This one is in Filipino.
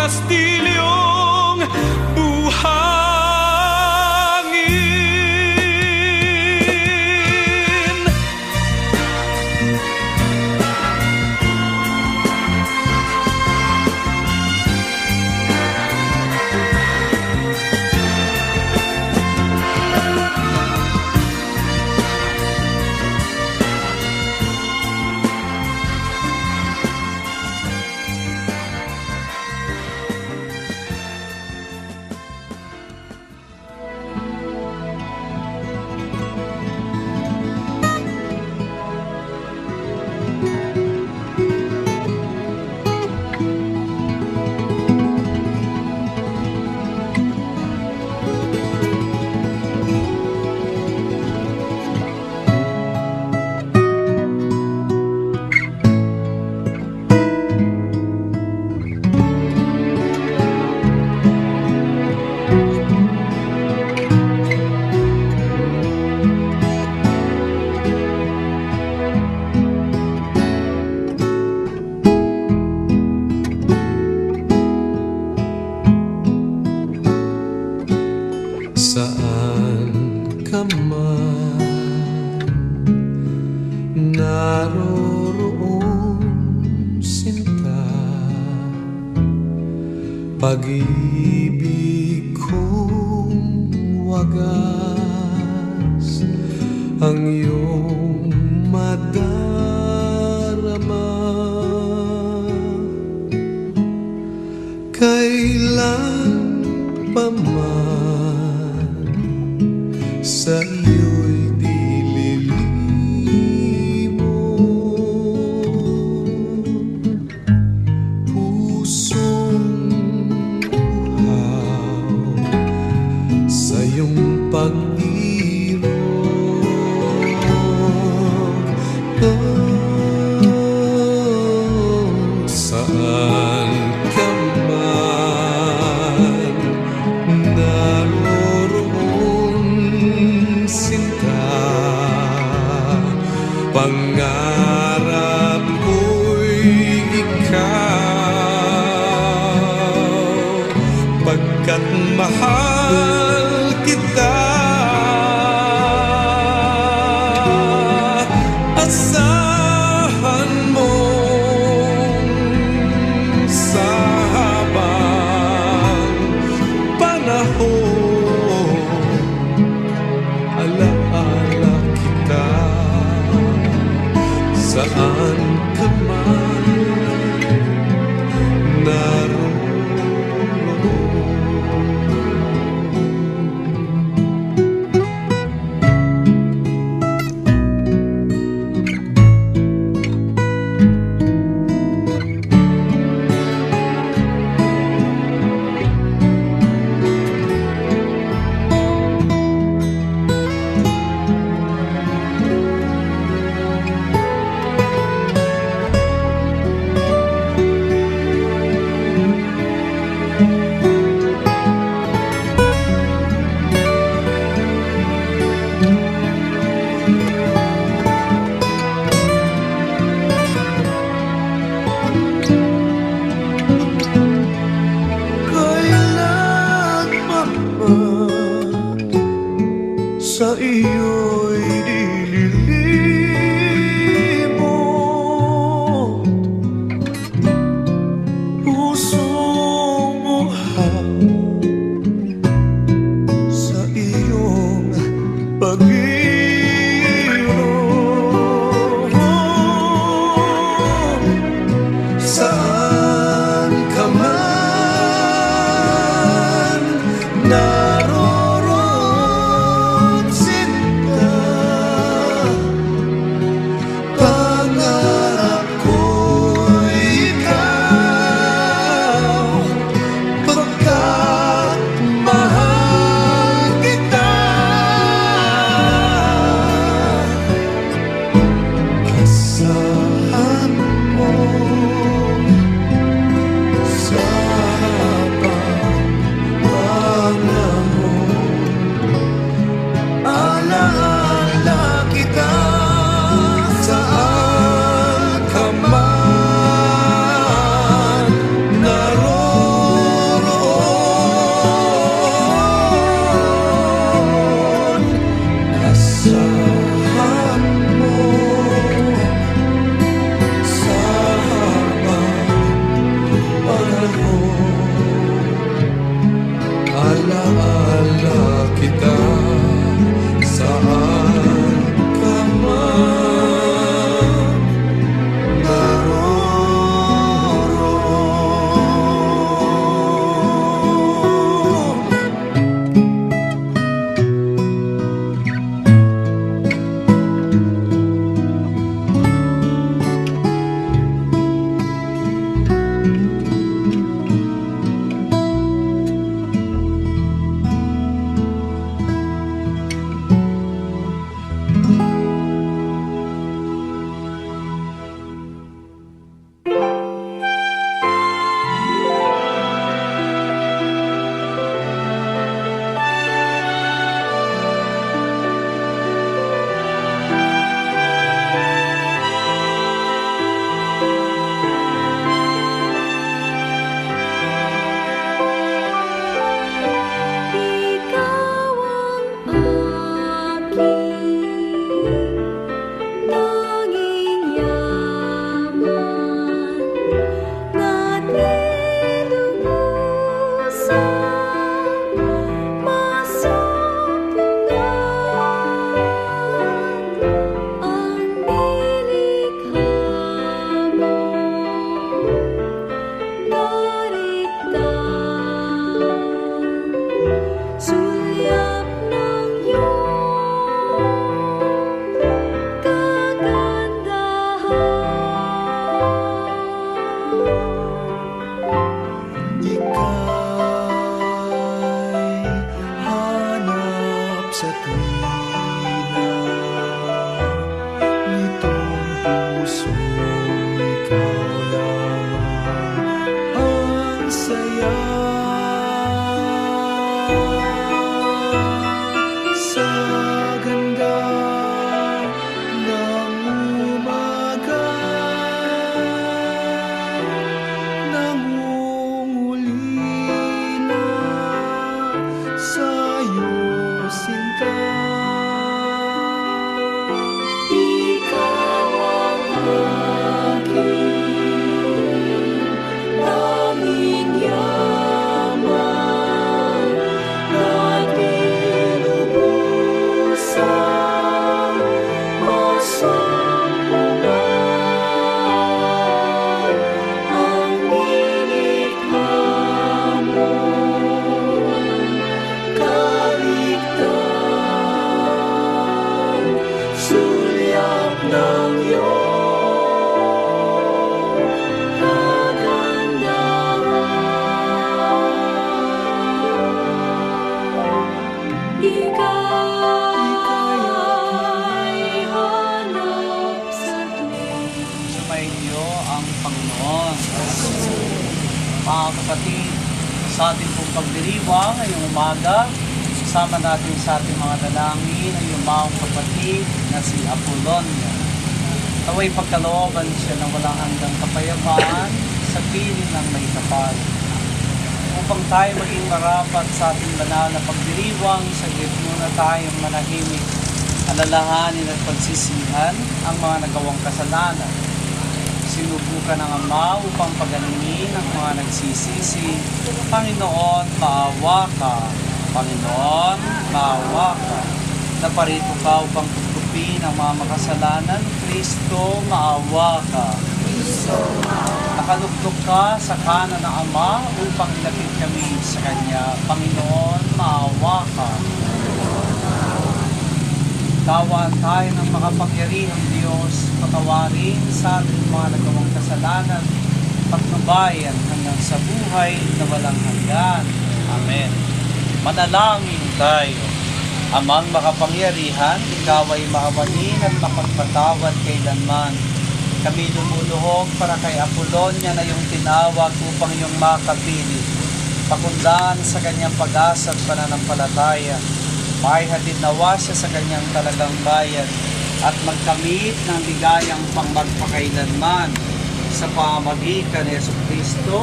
kastilyong buhangin. Saan ka man naroroon, sinta, pag-ibig kong wagas ang iyong madarama. Kailan pa man sa iyo'y dililimo, pusong uhaw sa iyong pag-irog. Saan ka man naroroon, sinta, pangarap ko'y ikaw, pagkat mahal kita. Asahan mo sa habang panahon, alaala kita saan ka man naroon. Mga kapatid, sa ating pong pagdiriwang ngayong umaga, kasama natin sa ating mga dalangin ang yumaong kapatid na si Apolonia. Naway pagkalooban siya ng walang hanggang kapayapaan sa piling ng may kapal. Upang tayo maging marapat sa ating banal na pagdiriwang, saglit muna tayong manahimik, alalahanin at pagsisihan ang mga nagawang kasalanan. Sinubukan ng Ama upang pagalingin ang mga nagsisisi. Panginoon, maawa ka. Panginoon, maawa ka. Naparito ka upang tutupin ang mga makasalanan. Kristo, maawa ka. Nakalugtog ka sa kanan ng Ama upang ilapit kami sa Kanya. Panginoon, maawa ka. Tawaan tayo ng makapangyarihang Diyos, patawarin sa ating mga nagawang kasalanan, patnubayan hanggang sa buhay na walang hanggan. Amen. Manalangin tayo. Amang makapangyarihan, ikaw ay maawain at mapagpatawad kailanman. Kami lumuluhog para kay Apolonia na iyong tinawag upang iyong makapilit. Pakundaan sa kanyang pag-asa at pananampalataya. Maihatid nawa siya sa kanyang talagang bayan at magkamit ng ligayang pangmagpakailanman sa pamamagitan ni Jesucristo.